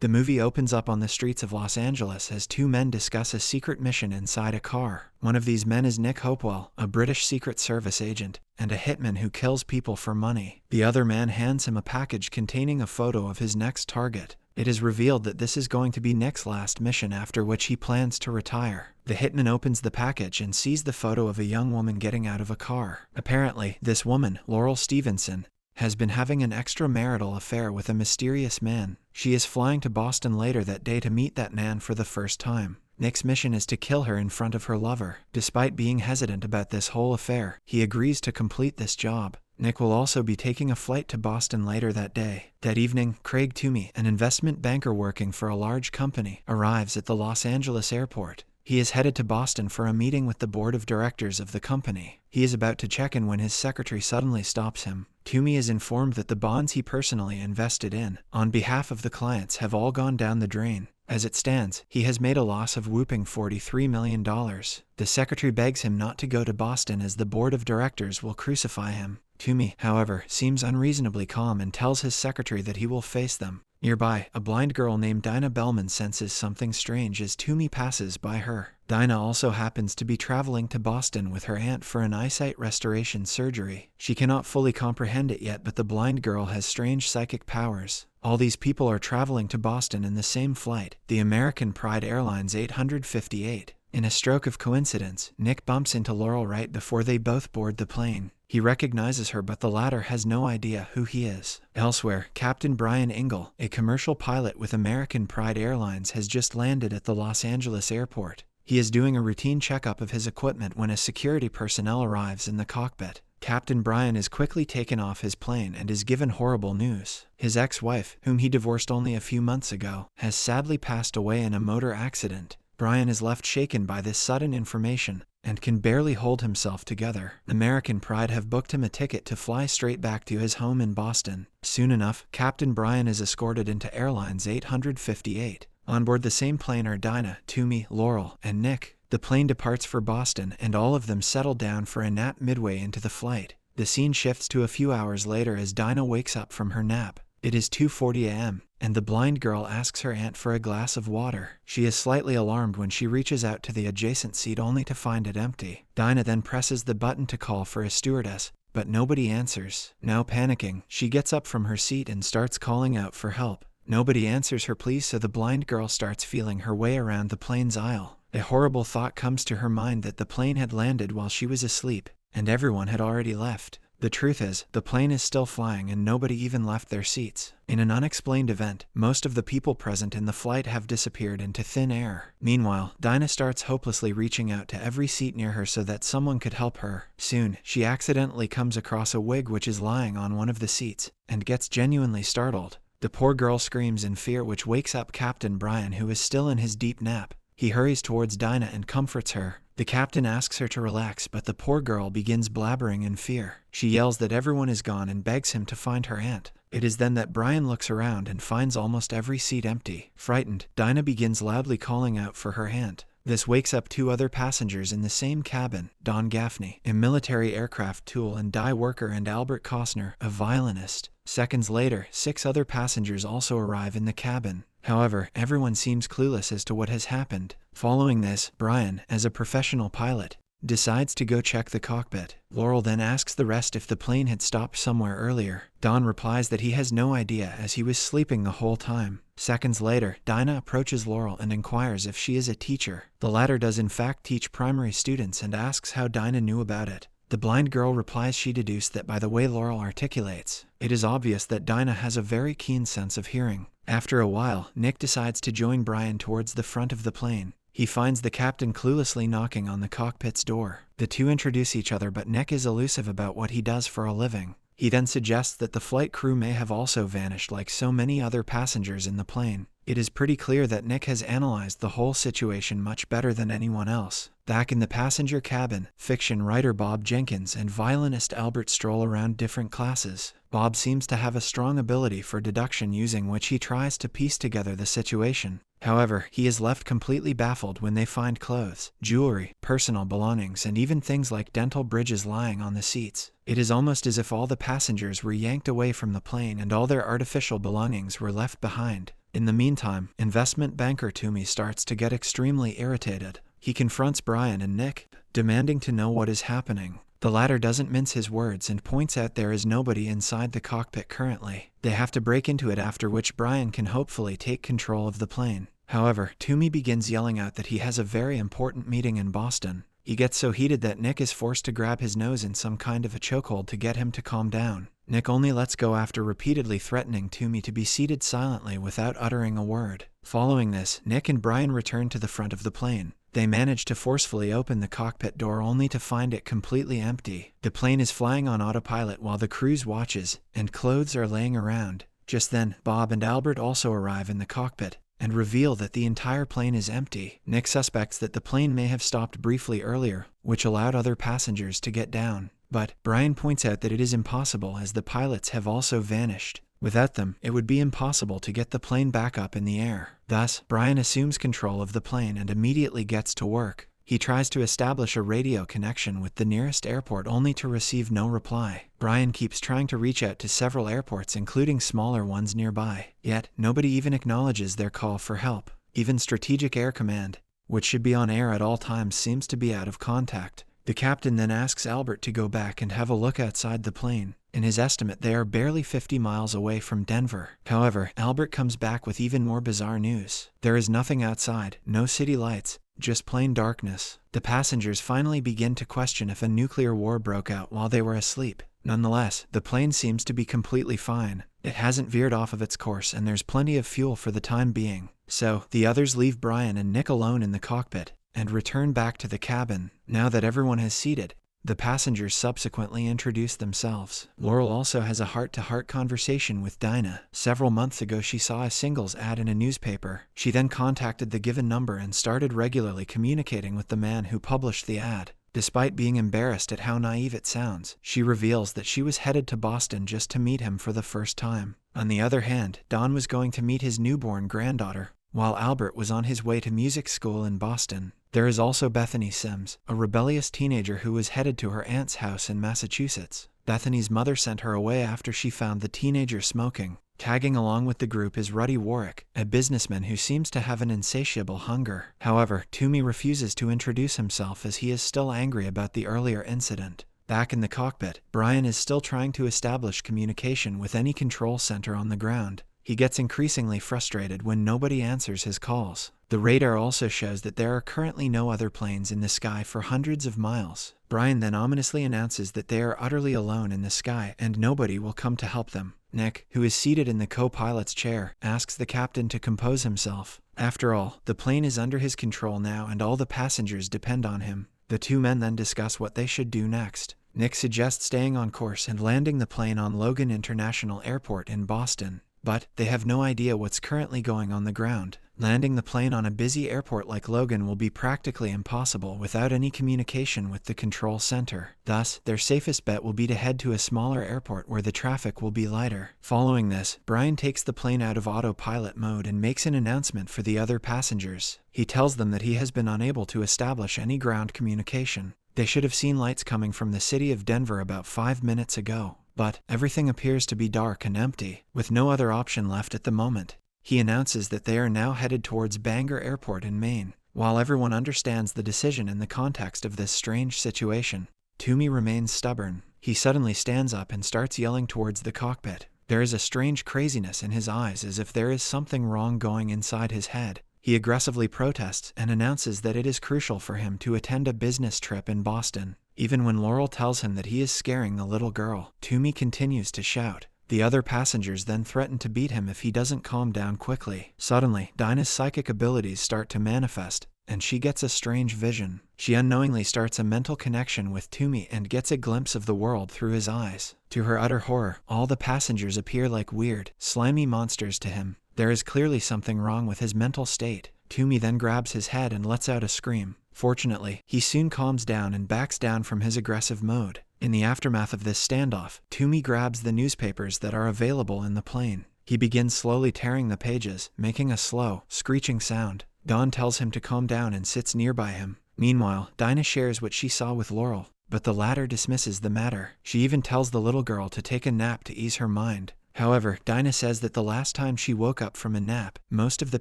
The movie opens up on the streets of Los Angeles as two men discuss a secret mission inside a car. One of these men is Nick Hopewell, a British Secret Service agent, and a hitman who kills people for money. The other man hands him a package containing a photo of his next target. It is revealed that this is going to be Nick's last mission, after which he plans to retire. The hitman opens the package and sees the photo of a young woman getting out of a car. Apparently, this woman, Laurel Stevenson, has been having an extramarital affair with a mysterious man. She is flying to Boston later that day to meet that man for the first time. Nick's mission is to kill her in front of her lover. Despite being hesitant about this whole affair, he agrees to complete this job. Nick will also be taking a flight to Boston later that day. That evening, Craig Toomey, an investment banker working for a large company, arrives at the Los Angeles airport. He is headed to Boston for a meeting with the board of directors of the company. He is about to check in when his secretary suddenly stops him. Toomey is informed that the bonds he personally invested in, on behalf of the clients, have all gone down the drain. As it stands, he has made a loss of whopping $43 million. The secretary begs him not to go to Boston as the board of directors will crucify him. Toomey, however, seems unreasonably calm and tells his secretary that he will face them. Nearby, a blind girl named Dinah Bellman senses something strange as Toomey passes by her. Dinah also happens to be traveling to Boston with her aunt for an eyesight restoration surgery. She cannot fully comprehend it yet, but the blind girl has strange psychic powers. All these people are traveling to Boston in the same flight, the American Pride Airlines 858. In a stroke of coincidence, Nick bumps into Laurel right before they both board the plane. He recognizes her, but the latter has no idea who he is. Elsewhere, Captain Brian Engel, a commercial pilot with American Pride Airlines, has just landed at the Los Angeles airport. He is doing a routine checkup of his equipment when a security personnel arrives in the cockpit. Captain Brian is quickly taken off his plane and is given horrible news. His ex-wife, whom he divorced only a few months ago, has sadly passed away in a motor accident. Brian is left shaken by this sudden information and can barely hold himself together. American Pride have booked him a ticket to fly straight back to his home in Boston. Soon enough, Captain Brian is escorted into Airlines 858. On board the same plane are Dinah, Toomey, Laurel, and Nick. The plane departs for Boston, and all of them settle down for a nap midway into the flight. The scene shifts to a few hours later as Dinah wakes up from her nap. It is 2:40 a.m., and the blind girl asks her aunt for a glass of water. She is slightly alarmed when she reaches out to the adjacent seat only to find it empty. Dinah then presses the button to call for a stewardess, but nobody answers. Now panicking, she gets up from her seat and starts calling out for help. Nobody answers her pleas, so the blind girl starts feeling her way around the plane's aisle. A horrible thought comes to her mind that the plane had landed while she was asleep, and everyone had already left. The truth is, the plane is still flying and nobody even left their seats. In an unexplained event, most of the people present in the flight have disappeared into thin air. Meanwhile, Dinah starts hopelessly reaching out to every seat near her so that someone could help her. Soon, she accidentally comes across a wig which is lying on one of the seats, and gets genuinely startled. The poor girl screams in fear, which wakes up Captain Brian, who is still in his deep nap. He hurries towards Dinah and comforts her. The captain asks her to relax, but the poor girl begins blabbering in fear. She yells that everyone is gone and begs him to find her aunt. It is then that Brian looks around and finds almost every seat empty. Frightened, Dinah begins loudly calling out for her aunt. This wakes up two other passengers in the same cabin, Don Gaffney, a military aircraft tool and die worker, and Albert Costner, a violinist. Seconds later, 6 other passengers also arrive in the cabin. However, everyone seems clueless as to what has happened. Following this, Brian, as a professional pilot, decides to go check the cockpit. Laurel then asks the rest if the plane had stopped somewhere earlier. Don replies that he has no idea as he was sleeping the whole time. Seconds later, Dinah approaches Laurel and inquires if she is a teacher. The latter does in fact teach primary students and asks how Dinah knew about it. The blind girl replies she deduced that by the way Laurel articulates. It is obvious that Dinah has a very keen sense of hearing. After a while, Nick decides to join Brian towards the front of the plane. He finds the captain cluelessly knocking on the cockpit's door. The two introduce each other, but Nick is elusive about what he does for a living. He then suggests that the flight crew may have also vanished like so many other passengers in the plane. It is pretty clear that Nick has analyzed the whole situation much better than anyone else. Back in the passenger cabin, fiction writer Bob Jenkins and violinist Albert stroll around different classes. Bob seems to have a strong ability for deduction, using which he tries to piece together the situation. However, he is left completely baffled when they find clothes, jewelry, personal belongings, and even things like dental bridges lying on the seats. It is almost as if all the passengers were yanked away from the plane and all their artificial belongings were left behind. In the meantime, investment banker Toomey starts to get extremely irritated. He confronts Brian and Nick, demanding to know what is happening. The latter doesn't mince his words and points out there is nobody inside the cockpit currently. They have to break into it, after which Brian can hopefully take control of the plane. However, Toomey begins yelling out that he has a very important meeting in Boston. He gets so heated that Nick is forced to grab his nose in some kind of a chokehold to get him to calm down. Nick only lets go after repeatedly threatening Toomey to be seated silently without uttering a word. Following this, Nick and Brian return to the front of the plane. They manage to forcefully open the cockpit door only to find it completely empty. The plane is flying on autopilot while the cruise watches, and clothes are laying around. Just then, Bob and Albert also arrive in the cockpit and reveal that the entire plane is empty. Nick suspects that the plane may have stopped briefly earlier, which allowed other passengers to get down. But Brian points out that it is impossible, as the pilots have also vanished. Without them, it would be impossible to get the plane back up in the air. Thus, Brian assumes control of the plane and immediately gets to work. He tries to establish a radio connection with the nearest airport only to receive no reply. Brian keeps trying to reach out to several airports, including smaller ones nearby. Yet, nobody even acknowledges their call for help. Even Strategic Air Command, which should be on air at all times, seems to be out of contact. The captain then asks Albert to go back and have a look outside the plane. In his estimate, they are barely 50 miles away from Denver. However, Albert comes back with even more bizarre news. There is nothing outside, no city lights, just plain darkness. The passengers finally begin to question if a nuclear war broke out while they were asleep. Nonetheless, the plane seems to be completely fine. It hasn't veered off of its course and there's plenty of fuel for the time being. So, the others leave Brian and Nick alone in the cockpit and return back to the cabin. Now that everyone has seated, the passengers subsequently introduce themselves. Laurel also has a heart-to-heart conversation with Dinah. Several months ago, she saw a singles ad in a newspaper. She then contacted the given number and started regularly communicating with the man who published the ad. Despite being embarrassed at how naive it sounds, she reveals that she was headed to Boston just to meet him for the first time. On the other hand, Don was going to meet his newborn granddaughter, while Albert was on his way to music school in Boston. There is also Bethany Sims, a rebellious teenager who was headed to her aunt's house in Massachusetts. Bethany's mother sent her away after she found the teenager smoking. Tagging along with the group is Ruddy Warwick, a businessman who seems to have an insatiable hunger. However, Toomey refuses to introduce himself as he is still angry about the earlier incident. Back in the cockpit, Brian is still trying to establish communication with any control center on the ground. He gets increasingly frustrated when nobody answers his calls. The radar also shows that there are currently no other planes in the sky for hundreds of miles. Brian then ominously announces that they are utterly alone in the sky and nobody will come to help them. Nick, who is seated in the co-pilot's chair, asks the captain to compose himself. After all, the plane is under his control now and all the passengers depend on him. The two men then discuss what they should do next. Nick suggests staying on course and landing the plane on Logan International Airport in Boston. But they have no idea what's currently going on the ground. Landing the plane on a busy airport like Logan will be practically impossible without any communication with the control center. Thus, their safest bet will be to head to a smaller airport where the traffic will be lighter. Following this, Brian takes the plane out of autopilot mode and makes an announcement for the other passengers. He tells them that he has been unable to establish any ground communication. They should have seen lights coming from the city of Denver about 5 minutes ago. But everything appears to be dark and empty, with no other option left at the moment. He announces that they are now headed towards Bangor Airport in Maine. While everyone understands the decision in the context of this strange situation, Toomey remains stubborn. He suddenly stands up and starts yelling towards the cockpit. There is a strange craziness in his eyes, as if there is something wrong going inside his head. He aggressively protests and announces that it is crucial for him to attend a business trip in Boston. Even when Laurel tells him that he is scaring the little girl, Toomey continues to shout. The other passengers then threaten to beat him if he doesn't calm down quickly. Suddenly, Dinah's psychic abilities start to manifest, and she gets a strange vision. She unknowingly starts a mental connection with Toomey and gets a glimpse of the world through his eyes. To her utter horror, all the passengers appear like weird, slimy monsters to him. There is clearly something wrong with his mental state. Toomey then grabs his head and lets out a scream. Fortunately, he soon calms down and backs down from his aggressive mode. In the aftermath of this standoff, Toomey grabs the newspapers that are available in the plane. He begins slowly tearing the pages, making a slow, screeching sound. Dawn tells him to calm down and sits nearby him. Meanwhile, Dinah shares what she saw with Laurel, but the latter dismisses the matter. She even tells the little girl to take a nap to ease her mind. However, Dinah says that the last time she woke up from a nap, most of the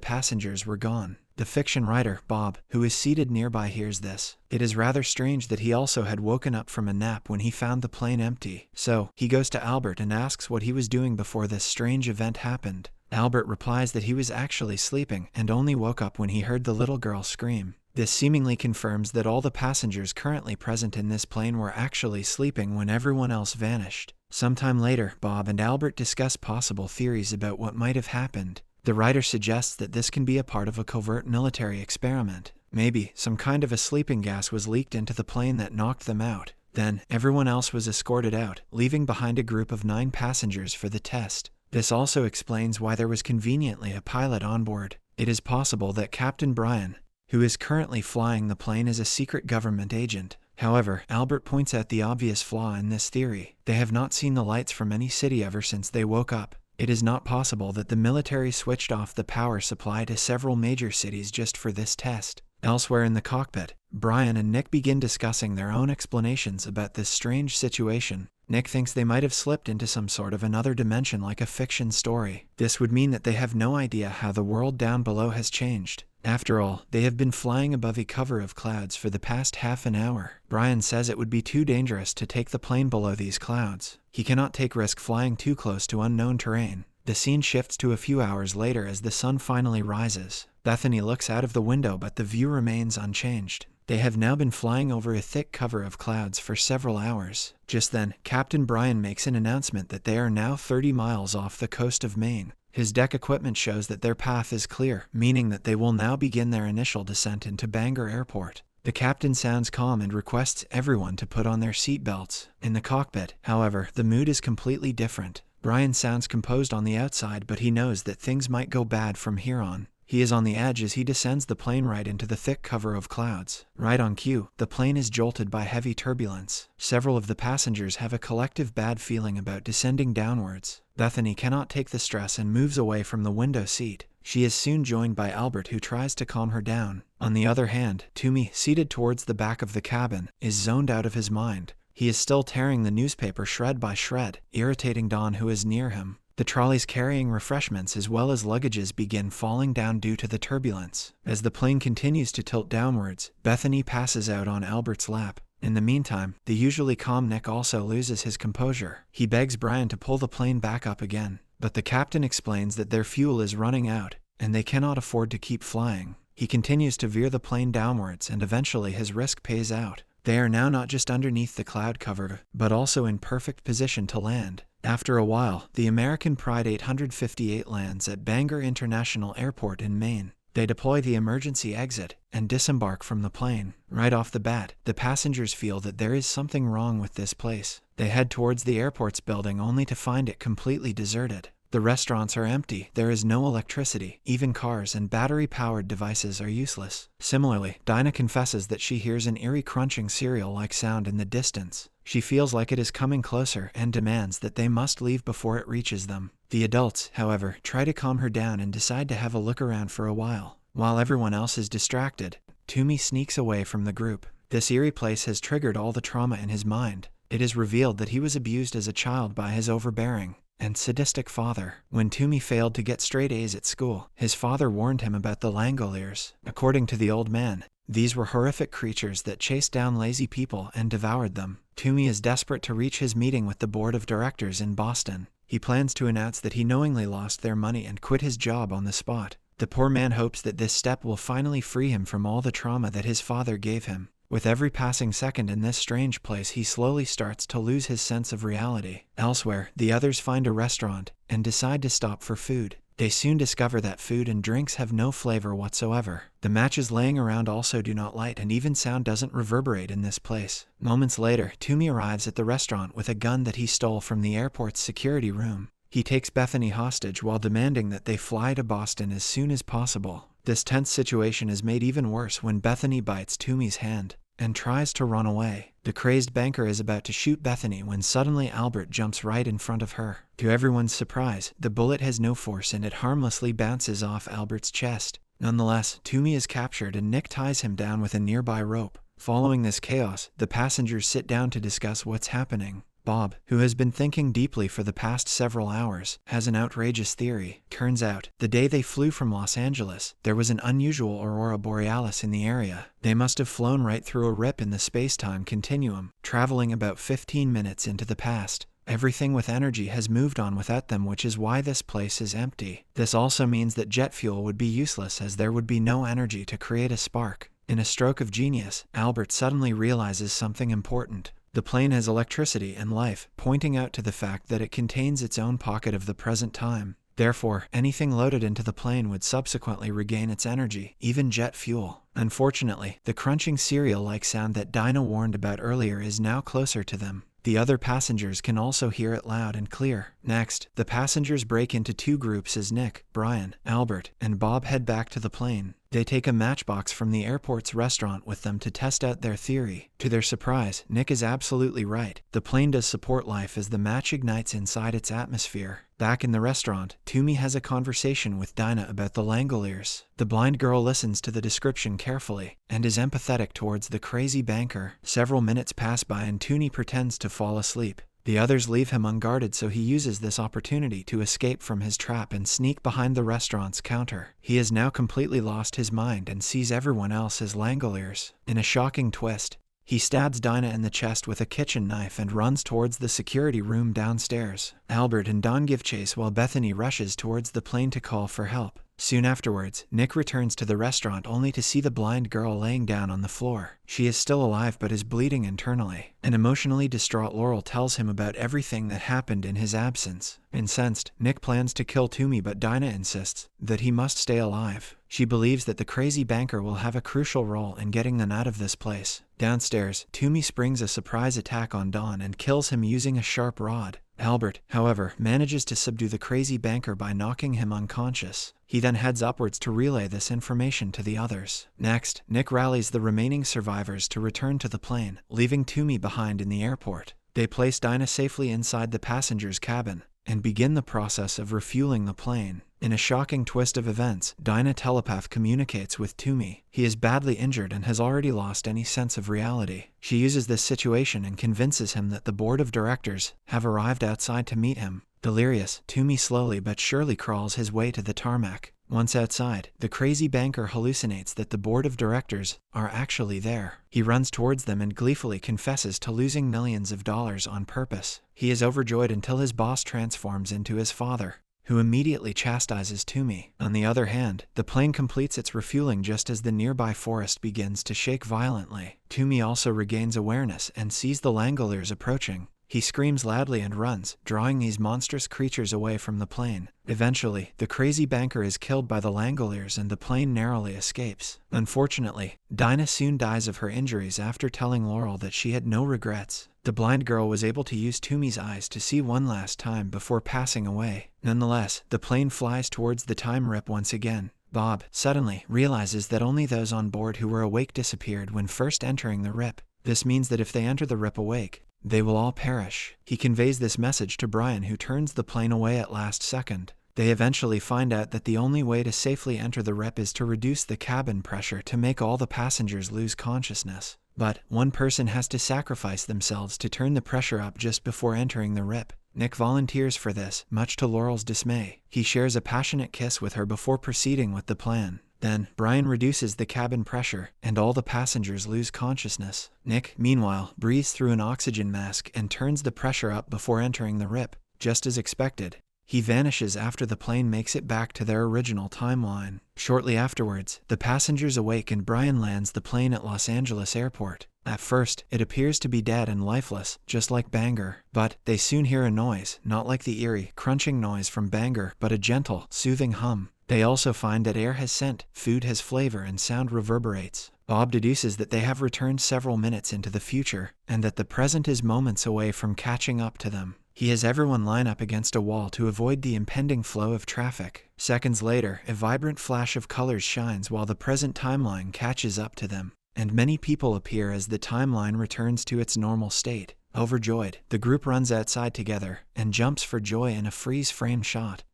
passengers were gone. The fiction writer, Bob, who is seated nearby, hears this. It is rather strange that he also had woken up from a nap when he found the plane empty. So, he goes to Albert and asks what he was doing before this strange event happened. Albert replies that he was actually sleeping and only woke up when he heard the little girl scream. This seemingly confirms that all the passengers currently present in this plane were actually sleeping when everyone else vanished. Sometime later, Bob and Albert discuss possible theories about what might have happened. The writer suggests that this can be a part of a covert military experiment. Maybe some kind of a sleeping gas was leaked into the plane that knocked them out. Then, everyone else was escorted out, leaving behind a group of 9 passengers for the test. This also explains why there was conveniently a pilot on board. It is possible that Captain Brian, who is currently flying the plane, is a secret government agent. However, Albert points out the obvious flaw in this theory. They have not seen the lights from any city ever since they woke up. It is not possible that the military switched off the power supply to several major cities just for this test. Elsewhere in the cockpit, Brian and Nick begin discussing their own explanations about this strange situation. Nick thinks they might have slipped into some sort of another dimension like a fiction story. This would mean that they have no idea how the world down below has changed. After all, they have been flying above a cover of clouds for the past half an hour. Brian says it would be too dangerous to take the plane below these clouds. He cannot take risk flying too close to unknown terrain. The scene shifts to a few hours later as the sun finally rises. Bethany looks out of the window, but the view remains unchanged. They have now been flying over a thick cover of clouds for several hours. Just then, Captain Brian makes an announcement that they are now 30 miles off the coast of Maine. His deck equipment shows that their path is clear, meaning that they will now begin their initial descent into Bangor Airport. The captain sounds calm and requests everyone to put on their seatbelts. In the cockpit, however, the mood is completely different. Brian sounds composed on the outside, but he knows that things might go bad from here on. He is on the edge as he descends the plane right into the thick cover of clouds. Right on cue, the plane is jolted by heavy turbulence. Several of the passengers have a collective bad feeling about descending downwards. Bethany cannot take the stress and moves away from the window seat. She is soon joined by Albert, who tries to calm her down. On the other hand, Toomey, seated towards the back of the cabin, is zoned out of his mind. He is still tearing the newspaper shred by shred, irritating Don, who is near him. The trolleys carrying refreshments as well as luggages begin falling down due to the turbulence. As the plane continues to tilt downwards, Bethany passes out on Albert's lap. In the meantime, the usually calm Nick also loses his composure. He begs Brian to pull the plane back up again, but the captain explains that their fuel is running out, and they cannot afford to keep flying. He continues to veer the plane downwards, and eventually his risk pays out. They are now not just underneath the cloud cover, but also in perfect position to land. After a while, the American Pride 858 lands at Bangor International Airport in Maine. They deploy the emergency exit and disembark from the plane. Right off the bat, the passengers feel that there is something wrong with this place. They head towards the airport's building only to find it completely deserted. The restaurants are empty, there is no electricity, even cars and battery-powered devices are useless. Similarly, Dinah confesses that she hears an eerie crunching cereal-like sound in the distance. She feels like it is coming closer and demands that they must leave before it reaches them. The adults, however, try to calm her down and decide to have a look around for a while. While everyone else is distracted, Toomey sneaks away from the group. This eerie place has triggered all the trauma in his mind. It is revealed that he was abused as a child by his overbearing and sadistic father. When Toomey failed to get straight A's at school, his father warned him about the Langoliers. According to the old man, these were horrific creatures that chased down lazy people and devoured them. Toomey is desperate to reach his meeting with the board of directors in Boston. He plans to announce that he knowingly lost their money and quit his job on the spot. The poor man hopes that this step will finally free him from all the trauma that his father gave him. With every passing second in this strange place, he slowly starts to lose his sense of reality. Elsewhere, the others find a restaurant and decide to stop for food. They soon discover that food and drinks have no flavor whatsoever. The matches laying around also do not light, and even sound doesn't reverberate in this place. Moments later, Toomey arrives at the restaurant with a gun that he stole from the airport's security room. He takes Bethany hostage while demanding that they fly to Boston as soon as possible. This tense situation is made even worse when Bethany bites Toomey's hand and tries to run away. The crazed banker is about to shoot Bethany when suddenly Albert jumps right in front of her. To everyone's surprise, the bullet has no force and it harmlessly bounces off Albert's chest. Nonetheless, Toomey is captured and Nick ties him down with a nearby rope. Following this chaos, the passengers sit down to discuss what's happening. Bob, who has been thinking deeply for the past several hours, has an outrageous theory. Turns out, the day they flew from Los Angeles, there was an unusual aurora borealis in the area. They must have flown right through a rip in the space-time continuum, traveling about 15 minutes into the past. Everything with energy has moved on without them, which is why this place is empty. This also means that jet fuel would be useless, as there would be no energy to create a spark. In a stroke of genius, Albert suddenly realizes something important. The plane has electricity and life, pointing out to the fact that it contains its own pocket of the present time. Therefore, anything loaded into the plane would subsequently regain its energy, even jet fuel. Unfortunately, the crunching cereal-like sound that Dinah warned about earlier is now closer to them. The other passengers can also hear it loud and clear. Next, the passengers break into two groups as Nick, Brian, Albert, and Bob head back to the plane. They take a matchbox from the airport's restaurant with them to test out their theory. To their surprise, Nick is absolutely right. The plane does support life as the match ignites inside its atmosphere. Back in the restaurant, Toomey has a conversation with Dinah about the Langoliers. The blind girl listens to the description carefully and is empathetic towards the crazy banker. Several minutes pass by and Toomey pretends to fall asleep. The others leave him unguarded, so he uses this opportunity to escape from his trap and sneak behind the restaurant's counter. He has now completely lost his mind and sees everyone else as Langoliers. In a shocking twist, he stabs Dinah in the chest with a kitchen knife and runs towards the security room downstairs. Albert and Don give chase while Bethany rushes towards the plane to call for help. Soon afterwards, Nick returns to the restaurant only to see the blind girl laying down on the floor. She is still alive but is bleeding internally. An emotionally distraught Laurel tells him about everything that happened in his absence. Incensed, Nick plans to kill Toomey, but Dinah insists that he must stay alive. She believes that the crazy banker will have a crucial role in getting them out of this place. Downstairs, Toomey springs a surprise attack on Don and kills him using a sharp rod. Albert, however, manages to subdue the crazy banker by knocking him unconscious. He then heads upwards to relay this information to the others. Next, Nick rallies the remaining survivors to return to the plane, leaving Toomey behind in the airport. They place Dinah safely inside the passenger's cabin and begin the process of refueling the plane. In a shocking twist of events, Dinah telepath communicates with Toomey. He is badly injured and has already lost any sense of reality. She uses this situation and convinces him that the board of directors have arrived outside to meet him. Delirious, Toomey slowly but surely crawls his way to the tarmac. Once outside, the crazy banker hallucinates that the board of directors are actually there. He runs towards them and gleefully confesses to losing millions of dollars on purpose. He is overjoyed until his boss transforms into his father, who immediately chastises Toomey. On the other hand, the plane completes its refueling just as the nearby forest begins to shake violently. Toomey also regains awareness and sees the Langoliers approaching. He screams loudly and runs, drawing these monstrous creatures away from the plane. Eventually, the crazy banker is killed by the Langoliers and the plane narrowly escapes. Unfortunately, Dinah soon dies of her injuries after telling Laurel that she had no regrets. The blind girl was able to use Toomey's eyes to see one last time before passing away. Nonetheless, the plane flies towards the time rip once again. Bob suddenly realizes that only those on board who were awake disappeared when first entering the rip. This means that if they enter the rip awake, they will all perish. He conveys this message to Brian, who turns the plane away at last second. They eventually find out that the only way to safely enter the rip is to reduce the cabin pressure to make all the passengers lose consciousness. But one person has to sacrifice themselves to turn the pressure up just before entering the rip. Nick volunteers for this, much to Laurel's dismay. He shares a passionate kiss with her before proceeding with the plan. Then, Brian reduces the cabin pressure, and all the passengers lose consciousness. Nick, meanwhile, breathes through an oxygen mask and turns the pressure up before entering the rip. Just as expected, he vanishes after the plane makes it back to their original timeline. Shortly afterwards, the passengers awake and Brian lands the plane at Los Angeles Airport. At first, it appears to be dead and lifeless, just like Bangor. But they soon hear a noise, not like the eerie, crunching noise from Bangor, but a gentle, soothing hum. They also find that air has scent, food has flavor, and sound reverberates. Bob deduces that they have returned several minutes into the future, and that the present is moments away from catching up to them. He has everyone line up against a wall to avoid the impending flow of traffic. Seconds later, a vibrant flash of colors shines while the present timeline catches up to them, and many people appear as the timeline returns to its normal state. Overjoyed, the group runs outside together and jumps for joy in a freeze-frame shot.